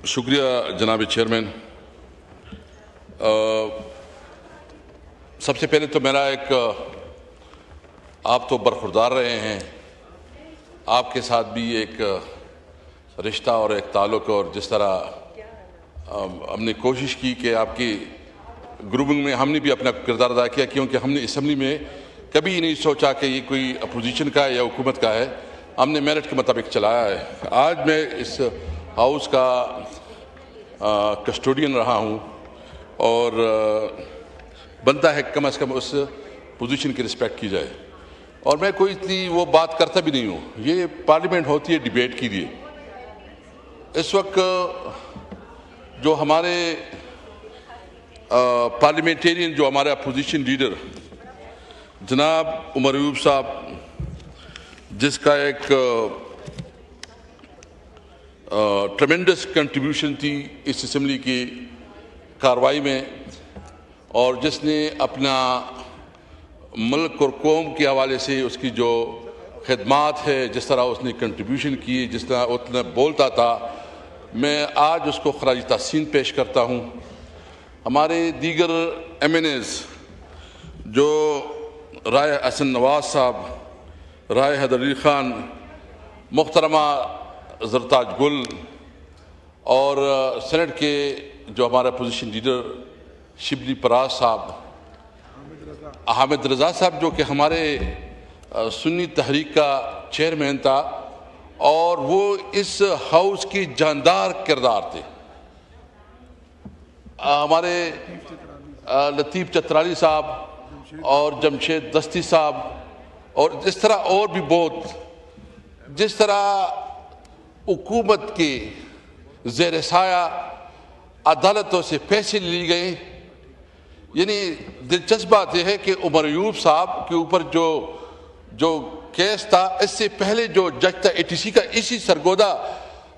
شکریہ جناب چیئرمین. سب سے پہلے تو میرا ایک آپ تو برخوردار رہے ہیں, آپ کے ساتھ بھی ایک رشتہ اور ایک تعلق, اور جس طرح ہم نے کوشش کی کہ آپ کی گروپنگ میں ہم نے بھی اپنا کردار ادا کیا, کیونکہ ہم نے اسمبلی میں کبھی نہیں سوچا کہ یہ کوئی اپوزیشن کا ہے یا حکومت کا ہے, ہم نے میرٹ کے مطابق چلایا ہے. آج میں اس ہاؤس کا کسٹوڈین رہا ہوں اور بنتا ہے کم از کم اس پوزیشن کی رسپیکٹ کی جائے, اور میں کوئی اتنی وہ بات کرتا بھی نہیں ہوں. یہ پارلیمنٹ ہوتی ہے ڈیبیٹ کے لیے. اس وقت جو ہمارے پارلیمنٹیرین جو ہمارے اپوزیشن لیڈر جناب عمر ایوب صاحب, جس کا ایک ٹریمنڈس کنٹریبیوشن تھی اس اسمبلی کی کارروائی میں, اور جس نے اپنا ملک اور قوم کے حوالے سے اس کی جو خدمات ہے, جس طرح اس نے کنٹریبیوشن کی, جس طرح اتنا بولتا تھا, میں آج اس کو خراج تحسین پیش کرتا ہوں. ہمارے دیگر ایم این ایز جو رائے حسن نواز صاحب, رائے حیدر علی خان, محترمہ زرتاج گل, اور سینٹ کے جو ہمارا اپوزیشن لیڈر شبلی پراز صاحب, حامد رضا صاحب جو کہ ہمارے سنی تحریک کا چیئرمین تھا, اور وہ اس ہاؤس کی جاندار کردار تھے. ہمارے لطیف چترالی صاحب اور جمشید دستی صاحب, اور جس طرح اور بھی بہت, جس طرح حکومت کے زیر سایہ عدالتوں سے پیسے لی گئے. یعنی دلچسپ بات یہ ہے کہ عمر ایوب صاحب کے اوپر جو کیس تھا, اس سے پہلے جو جج تھا ATC کا, اسی سرگودا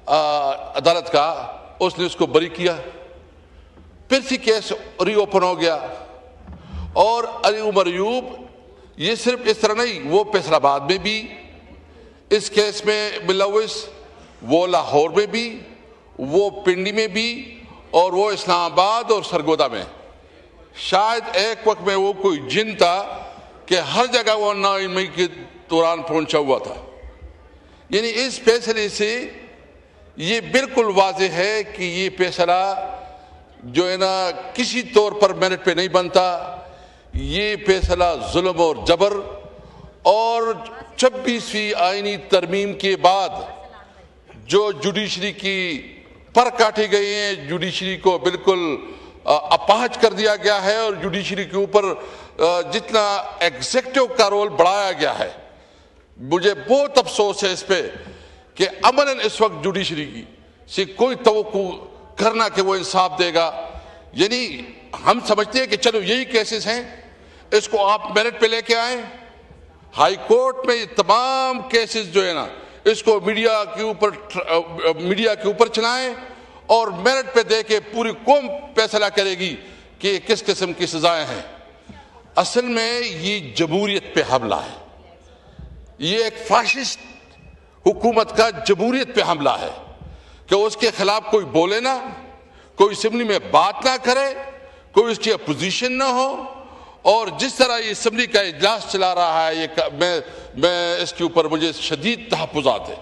عدالت کا, اس نے اس کو بری کیا. پھر سے کیس ری اوپن ہو گیا, اور عمر ایوب یہ صرف اس طرح نہیں, وہ فیصل آباد میں بھی اس کیس میں ملوث, وہ لاہور میں بھی, وہ پنڈی میں بھی, اور وہ اسلام آباد اور سرگودا میں. شاید ایک وقت میں وہ کوئی جن تھا کہ ہر جگہ وہ 9 مئی کے دوران پہنچا ہوا تھا. یعنی اس فیصلے سے یہ بالکل واضح ہے کہ یہ فیصلہ جو ہے نا کسی طور پر میرٹ پہ نہیں بنتا. یہ فیصلہ ظلم اور جبر, اور 26ویں آئینی ترمیم کے بعد جو جوڈیشری کی پر کاٹے گئے ہیں, جوڈیشری کو بالکل اپاہج کر دیا گیا ہے, اور جوڈیشری کے اوپر جتنا ایگزیکٹو کا رول بڑھایا گیا ہے. مجھے بہت افسوس ہے اس پہ کہ عملاً اس وقت جوڈیشری کی سے کوئی توقع کرنا کہ وہ انصاف دے گا. یعنی ہم سمجھتے ہیں کہ چلو یہی کیسز ہیں, اس کو آپ میرٹ پہ لے کے آئیں, ہائی کورٹ میں یہ تمام کیسز جو ہے نا اس کو میڈیا کے اوپر چلائیں, اور میرٹ پہ دے کے پوری قوم فیصلہ کرے گی کہ کس قسم کی سزائیں ہیں. اصل میں یہ جمہوریت پہ حملہ ہے, یہ ایک فاشسٹ حکومت کا جمہوریت پہ حملہ ہے کہ اس کے خلاف کوئی بولے نہ, کوئی اسمبلی میں بات نہ کرے, کوئی اس کی اپوزیشن نہ ہو. اور جس طرح یہ اسمبلی کا اجلاس چلا رہا ہے, میں اس کے اوپر مجھے شدید تحفظات ہے.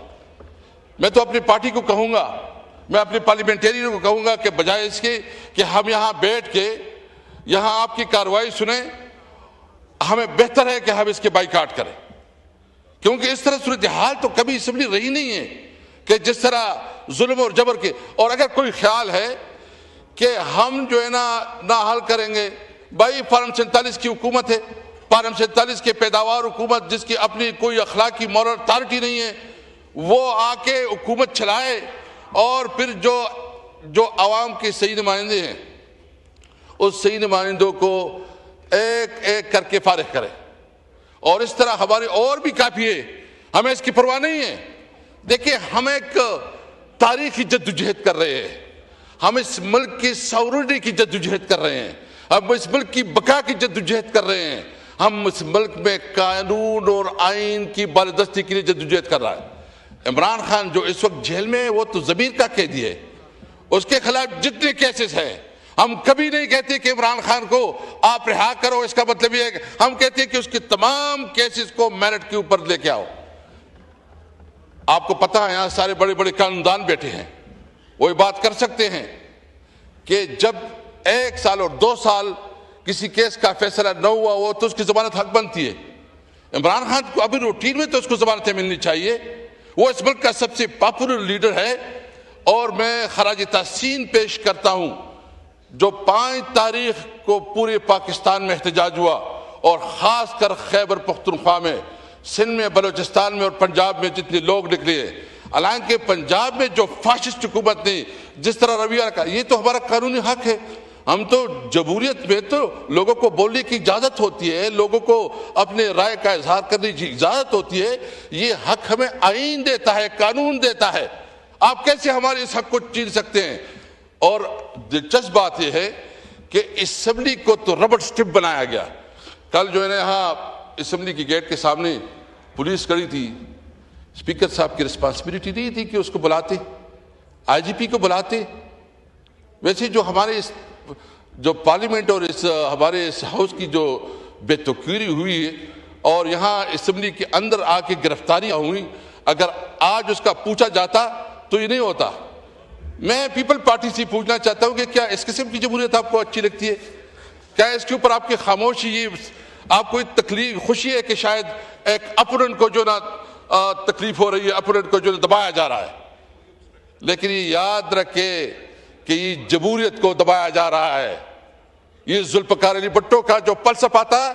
میں تو اپنی پارٹی کو کہوں گا, میں اپنے پارلیمنٹیرین کو کہوں گا کہ بجائے اس کے کہ ہم یہاں بیٹھ کے یہاں آپ کی کارروائی سنیں, ہمیں بہتر ہے کہ ہم اس کے بائیکاٹ کریں, کیونکہ اس طرح صورتحال تو کبھی اسمبلی رہی نہیں ہے کہ جس طرح ظلم اور جبر کے. اور اگر کوئی خیال ہے کہ ہم جو ہے نہ حل کریں گے, بھائی فارم 47 کی حکومت ہے, فارم 47 کے پیداوار حکومت جس کی اپنی کوئی اخلاقی مورل اتھارٹی نہیں ہے, وہ آ کے حکومت چلائے, اور پھر جو عوام کے صحیح نمائندے ہیں اس صحیح نمائندوں کو ایک ایک کر کے فارغ کرے. اور اس طرح ہمارے اور بھی کافی ہے, ہمیں اس کی پرواہ نہیں ہے. دیکھیں, ہم ایک تاریخی جدوجہد کر رہے ہیں, ہم اس ملک کی ساورنٹی کی جدوجہد کر رہے ہیں, ہم اس ملک کی بقا کی جدوجہد کر رہے ہیں, ہم اس ملک میں قانون اور آئین کی بالادستی کے لیے جدوجہد کر رہا ہے. عمران خان جو اس وقت جیل میں ہے وہ تو ضمیر کا قیدی ہے. اس کے خلاف جتنے کیسز ہیں ہم کبھی نہیں کہتے کہ عمران خان کو آپ رہا کرو. اس کا مطلب یہ ہے کہ ہم کہتے ہیں کہ اس کے تمام کیسز کو میرٹ کے اوپر لے کے آؤ. آپ کو پتا ہے یہاں سارے بڑے بڑے قانوندان بیٹھے ہیں, وہ یہ بات کر سکتے ہیں کہ جب 1 سال اور 2 سال کسی کیس کا فیصلہ نہ ہوا ہو تو اس کی ضمانت حق بنتی ہے. عمران خان کو ابھی روٹین میں تو اس کو ضمانتیں ملنی چاہیے. وہ اس ملک کا سب سے پاپولر لیڈر ہے, اور میں خراج تحسین پیش کرتا ہوں جو 5 تاریخ کو پورے پاکستان میں احتجاج ہوا, اور خاص کر خیبر پختونخوا میں, سندھ میں, بلوچستان میں اور پنجاب میں جتنے لوگ نکلے. حالانکہ پنجاب میں جو فاشسٹ حکومت نے جس طرح رویہ رکھا, یہ تو ہمارا قانونی حق ہے. ہم تو جمہوریت میں تو لوگوں کو بولنے کی اجازت ہوتی ہے, لوگوں کو اپنے رائے کا اظہار کرنے کی اجازت ہوتی ہے. یہ حق ہمیں آئین دیتا ہے, قانون دیتا ہے. آپ کیسے ہمارے اس حق کو چھین سکتے ہیں؟ اور دلچسپ بات یہ ہے کہ اسمبلی کو تو ربڑ سٹمپ بنایا گیا. کل جو ہے نا یہاں اسمبلی کی گیٹ کے سامنے پولیس کھڑی تھی. اسپیکر صاحب کی رسپانسبلٹی نہیں تھی کہ اس کو بلاتے, آئی جی پی کو بلاتے. ویسے جو ہمارے جو پارلیمنٹ اور ہمارے اس ہاؤس کی جو بے توقیری ہوئی ہے اور یہاں اسمبلی کے اندر آ کے گرفتاریاں ہوئیں, اگر آج اس کا پوچھا جاتا تو یہ نہیں ہوتا. میں پیپل پارٹی سے پوچھنا چاہتا ہوں کہ کیا اس قسم کی جمہوریت آپ کو اچھی لگتی ہے؟ کیا اس کے اوپر آپ کی خاموشی, یہ آپ کو تکلیف خوشی ہے کہ شاید ایک اپوننٹ کو جو نا تکلیف ہو رہی ہے, اپوننٹ کو جو دبایا جا رہا ہے؟ لیکن یہ یاد رکھے کہ یہ جمہوریت کو دبایا جا رہا ہے. یہ ذوالفقار علی بھٹو کا جو فلسفہ تھا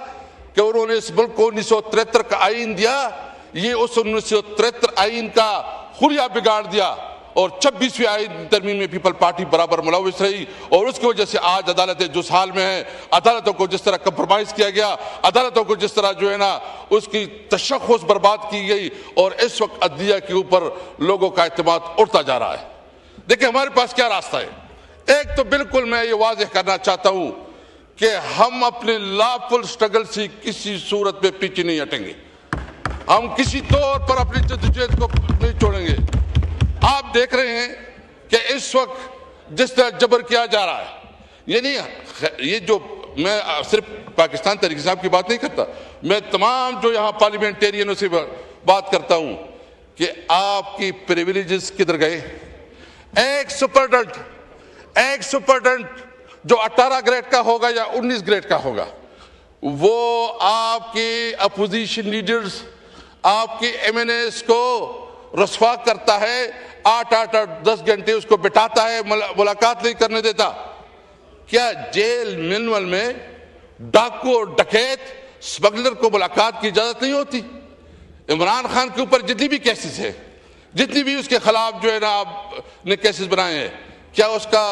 کہ انہوں نے اس ملک کو 1973 کا آئین دیا, یہ اس 1973 آئین کا خلیہ بگاڑ دیا, اور 26ویں آئین ترمیم میں پیپل پارٹی برابر ملوث رہی, اور اس کی وجہ سے آج عدالتیں جس حال میں ہیں, عدالتوں کو جس طرح کمپرومائز کیا گیا, عدالتوں کو جس طرح جو ہے نا اس کی تشخص برباد کی گئی, اور اس وقت عدلیہ کے اوپر لوگوں کا اعتماد اڑتا جا رہا ہے. دیکھیں ہمارے پاس کیا راستہ ہے. ایک تو بالکل میں یہ واضح کرنا چاہتا ہوں کہ ہم اپنے لافل سٹرگل سے کسی صورت میں پیچھے نہیں ہٹیں گے. ہم کسی طور پر اپنی جدوجہد کو نہیں چھوڑیں گے. آپ دیکھ رہے ہیں کہ اس وقت جس طرح جبر کیا جا رہا ہے, یعنی یہ جو میں صرف پاکستان تحریک صاحب کی بات نہیں کرتا, میں تمام جو یہاں پارلیمنٹیرینوں سے بات کرتا ہوں کہ آپ کی پریویلیجز کدھر گئے. ایک سپرڈنٹ جو 18 گریڈ کا ہوگا یا 19 گریڈ کا ہوگا, وہ آپ کے اپوزیشن لیڈرز, آپ کے ایم این ایز کو رسوا کرتا ہے, 8-10 گھنٹے اس کو بٹھاتا ہے, ملاقات نہیں کرنے دیتا. کیا جیل مینول میں ڈاکو اور ڈکیت سمگلر کو ملاقات کی اجازت نہیں ہوتی؟ عمران خان کے اوپر جتنی بھی کیسز ہیں, جتنی بھی اس کے خلاف جو ہے نا آپ نے کیسز بنائے ہیں, کیا اس کا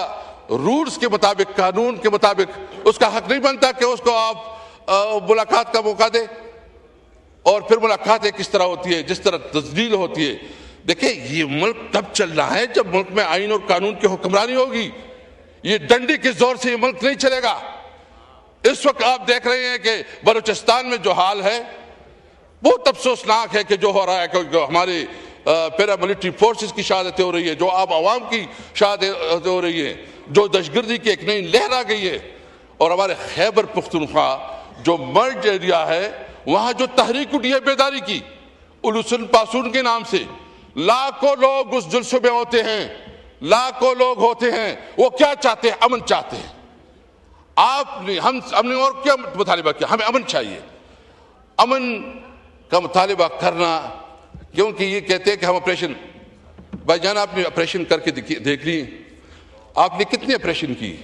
رولز کے مطابق, قانون کے مطابق اس کا حق نہیں بنتا کہ اس کو آپ ملاقات کا موقع دیں؟ اور پھر ملاقاتیں کس طرح ہوتی ہے, جس طرح تذلیل ہوتی ہے. دیکھیں یہ ملک تب چل رہا ہے جب ملک میں آئین اور قانون کی حکمرانی ہوگی. یہ ڈنڈی کے زور سے یہ ملک نہیں چلے گا. اس وقت آپ دیکھ رہے ہیں کہ بلوچستان میں جو حال ہے بہت افسوسناک ہے کہ جو ہو رہا ہے, کہ ہمارے پیرا ملٹری فورسز کی شہادتیں ہو رہی ہے, جو عوام کی شہادتیں ہو رہی ہیں, جو دہشت گردی کی ایک نئی لہر آ گئی ہے. اور ہمارے خیبر پختونخوا جو مرج ایریا ہے, وہاں جو تحریک اٹھی ہے بیداری کی, الوسن پاسون کے نام سے, لاکھوں لوگ اس جلسے میں ہوتے ہیں, لاکھوں لوگ ہوتے ہیں. وہ کیا چاہتے ہیں؟ امن چاہتے ہیں. آپ نے ہم نے اور کیا مطالبہ کیا؟ ہمیں امن چاہیے. امن کا مطالبہ کرنا, کیونکہ یہ کہتے ہیں کہ ہم آپریشن, بھائی جان آپ نے آپریشن کر کے دیکھ لی, آپ نے کتنے آپریشن کی؟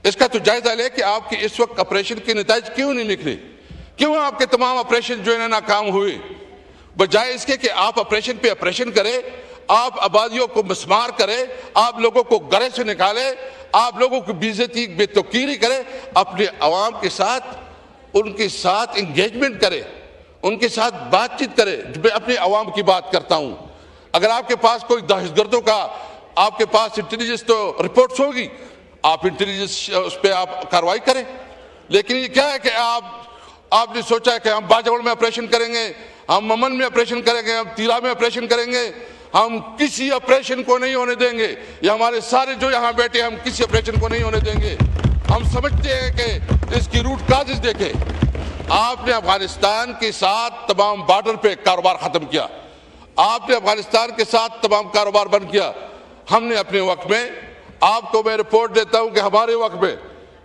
اس کا تو جائزہ لے کہ آپ کے اس وقت آپریشن کے نتائج کیوں نہیں نکلے, کیوں آپ کے تمام آپریشن جو ہے ناکام ہوئے؟ بجائے اس کے کہ آپ آپریشن پہ آپریشن کریں, آپ آبادیوں کو مسمار کریں, آپ لوگوں کو گھرے سے نکالیں, آپ لوگوں کو بے عزتی بے توقیری کریں, اپنے عوام کے ساتھ ان کے ساتھ انگیجمنٹ کریں, ان کے ساتھ بات چیت کریں. میں اپنے عوام کی بات کرتا ہوں. اگر آپ کے پاس کوئی دہشت گردوں کا, آپ کے پاس انٹیلیجنس تو رپورٹس ہوگی, آپ انٹیلیجنس اس پہ آپ کارروائی کریں. لیکن یہ کیا ہے کہ آپ نے سوچا کہ ہم باجوڑ میں آپریشن کریں گے, ہم امن میں آپریشن کریں گے, ہم تیرا میں آپریشن کریں گے, ہم کسی آپریشن کو نہیں ہونے دیں گے. یہ ہمارے سارے جو یہاں بیٹھے ہم کسی آپریشن کو نہیں ہونے دیں گے. ہم سمجھتے ہیں کہ اس کی روٹ کازز دیکھیں. آپ نے افغانستان کے ساتھ تمام بارڈر پہ کاروبار ختم کیا, آپ نے افغانستان کے ساتھ تمام کاروبار بند کیا. ہم نے اپنے وقت میں, آپ کو میں رپورٹ دیتا ہوں کہ ہمارے وقت میں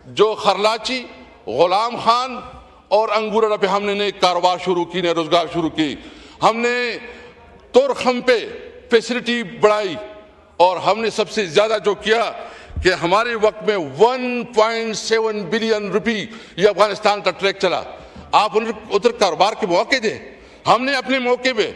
جو خرلاچی, غلام خان اور انگورہ پہ ہم نے نئے کاروبار شروع کی, نئے روزگار شروع کی. ہم نے تورخم پہ فیسلٹی بڑھائی, اور ہم نے سب سے زیادہ جو کیا کہ ہمارے وقت میں 1.7 بلین روپی یہ افغانستان کا ٹریک چلا. آپ ادھر کاروبار کے موقع دیں. ہم نے اپنے موقع پہ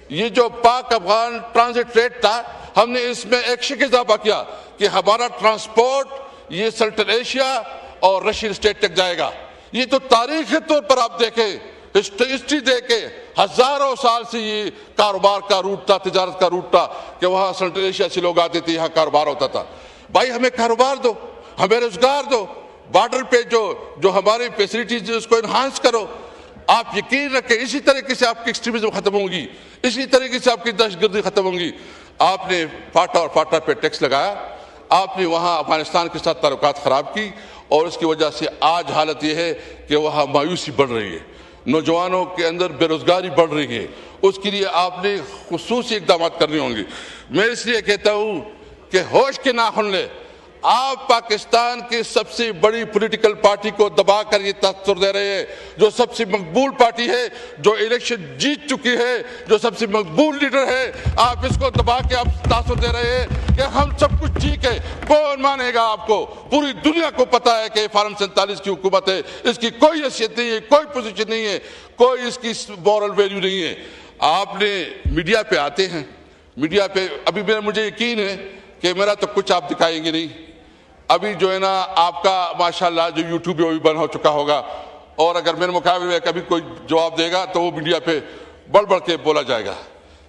یہ جو پاک افغان ٹرانزٹ ریٹ تھا, ہم نے اس میں ایک شک اضافہ کیا کہ ہمارا ٹرانسپورٹ یہ سنٹرل ایشیا اور رشین اسٹیٹ تک جائے گا. یہ تو تاریخی طور پر آپ دیکھیں, ہسٹری دیکھیں, ہزاروں سال سے یہ کاروبار کا روٹ تھا, تجارت کا روٹ تھا کہ وہاں سنٹرل ایشیا سے لوگ آتے تھے, یہاں کاروبار ہوتا تھا. بھائی ہمیں کاروبار دو, ہمیں روزگار دو, بارڈر پہ جو ہماری فیسلٹیز اس کو انہانس کرو. آپ یقین رکھیں اسی طریقے سے آپ کی ایکسٹریمزم ختم ہوگی, اسی طریقے سے آپ کی دہشت گردی ختم ہوگی. آپ نے فاٹا اور فاٹا پہ ٹیکس لگایا, آپ نے وہاں افغانستان کے ساتھ تعلقات خراب کی, اور اس کی وجہ سے آج حالت یہ ہے کہ وہاں مایوسی بڑھ رہی ہے, نوجوانوں کے اندر بے روزگاری بڑھ رہی ہے. اس کے لیے آپ نے خصوصی اقدامات کرنے ہوں گے. میں اس لیے کہتا ہوں کہ ہوش کے ناخن لے. آپ پاکستان کی سب سے بڑی پولیٹیکل پارٹی کو دبا کر یہ تاثر دے رہے ہیں, جو سب سے مقبول پارٹی ہے, جو الیکشن جیت چکی ہے, جو سب سے مقبول لیڈر ہے, آپ اس کو دبا کے آپ تاثر دے رہے ہیں کہ ہم سب کچھ ٹھیک ہے. کون مانے گا آپ کو؟ پوری دنیا کو پتا ہے کہ فارم 47 کی حکومت ہے, اس کی کوئی حیثیت نہیں ہے, کوئی پوزیشن نہیں ہے, کوئی اس کی مورل ویلیو نہیں ہے. آپ نے میڈیا پہ آتے ہیں, میڈیا پہ ابھی مجھے یقین ہے کہ میرا تو کچھ آپ دکھائیں گے نہیں. ابھی جو ہے نا آپ کا ماشاءاللہ جو یوٹیوب پہ وہ بھی بند ہو چکا ہوگا, اور اگر میرے مقابلے میں کبھی کوئی جواب دے گا تو وہ میڈیا پہ بڑھ بڑھ کے بولا جائے گا.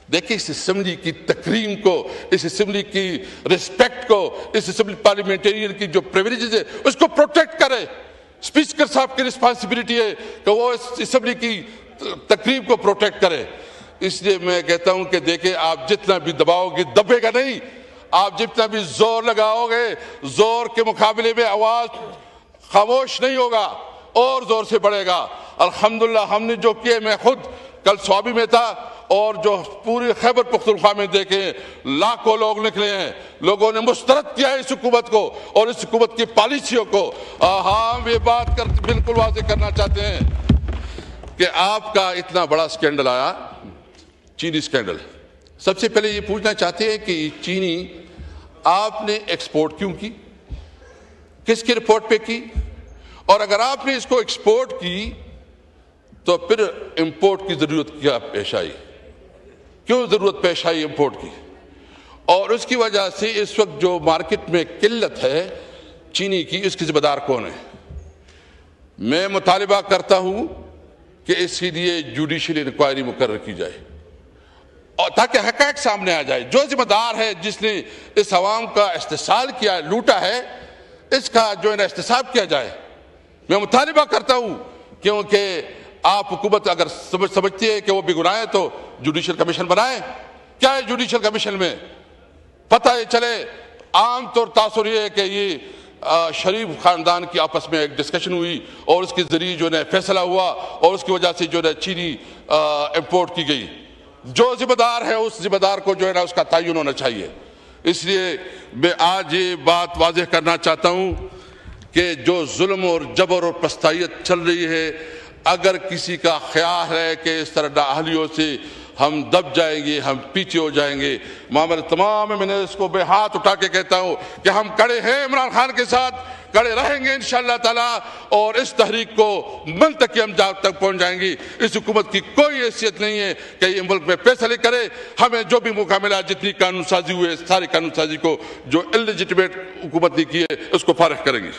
دیکھیں اس اسمبلی کی تکریم کو, اس اسمبلی کی رسپیکٹ کو, اس اسمبلی پارلیمنٹیرین کی جو پریویلیجز ہے اس کو پروٹیکٹ کرے. اسپیکر صاحب کی رسپانسبلٹی ہے کہ وہ اس اسمبلی کی تقریب کو پروٹیکٹ کرے. اس لیے میں کہتا ہوں کہ دیکھیں آپ جتنا بھی دباؤ گے دبے گا نہیں, آپ جتنا بھی زور لگاؤ گے زور کے مقابلے میں آواز خاموش نہیں ہوگا, اور زور سے بڑھے گا. الحمدللہ ہم نے جو کیے, میں خود کل سوابی میں تھا, اور جو پوری خیبر پختونخوا میں دیکھیں لاکھوں لوگ نکلے ہیں, لوگوں نے مسترد کیا ہے اس حکومت کو اور اس حکومت کی پالیسیوں کو. ہم یہ بات بالکل واضح کرنا چاہتے ہیں کہ آپ کا اتنا بڑا سکینڈل آیا, چینی سکینڈل. سب سے پہلے یہ پوچھنا چاہتے ہیں کہ چینی آپ نے ایکسپورٹ کیوں کی, کس کی رپورٹ پہ کی, اور اگر آپ نے اس کو ایکسپورٹ کی تو پھر امپورٹ کی ضرورت کیا پیش آئی, کیوں ضرورت پیش آئی امپورٹ کی؟ اور اس کی وجہ سے اس وقت جو مارکیٹ میں قلت ہے چینی کی, اس کی ذمہ دار کون ہے؟ میں مطالبہ کرتا ہوں کہ اس کے لیے جوڈیشل انکوائری مقرر کی جائے, اور تاکہ حقائق سامنے آ جائے. جو ذمہ دار ہے, جس نے اس عوام کا استحصال کیا, لوٹا ہے, اس کا جو ہے نا احتساب کیا جائے. میں مطالبہ کرتا ہوں, کیونکہ آپ حکومت اگر سمجھتی ہے کہ وہ بے گناہ ہے تو جوڈیشل کمیشن بنائے. کیا ہے جوڈیشل کمیشن میں؟ پتہ ہے چلے, عام طور تاثر یہ ہے کہ یہ شریف خاندان کی آپس میں ایک ڈسکشن ہوئی اور اس کے ذریعے جو ہے فیصلہ ہوا, اور اس کی وجہ سے جو ہے چینی امپورٹ کی گئی. جو ذمہ دار ہے اس ذمہ دار کو جو ہے نا اس کا تعین ہونا چاہیے. اس لیے میں آج یہ بات واضح کرنا چاہتا ہوں کہ جو ظلم اور جبر اور پستائیت چل رہی ہے, اگر کسی کا خیال ہے کہ اس طرح نااہلیوں سے ہم دب جائیں گے, ہم پیچھے ہو جائیں گے, تمام میں نے اس کو بے ہاتھ اٹھا کے کہتا ہوں کہ ہم کڑے ہیں عمران خان کے ساتھ, کڑے رہیں گے انشاءاللہ تعالیٰ, اور اس تحریک کو ملک تک ہم جہاں تک پہنچ جائیں گے. اس حکومت کی کوئی حیثیت نہیں ہے کہ یہ ملک میں فیصلے کرے. ہمیں جو بھی موقع ملا, جتنی قانون سازی ہوئے, ساری قانون سازی کو جو اللیجٹمیٹ حکومت نے کی ہے اس کو فارغ کریں گے.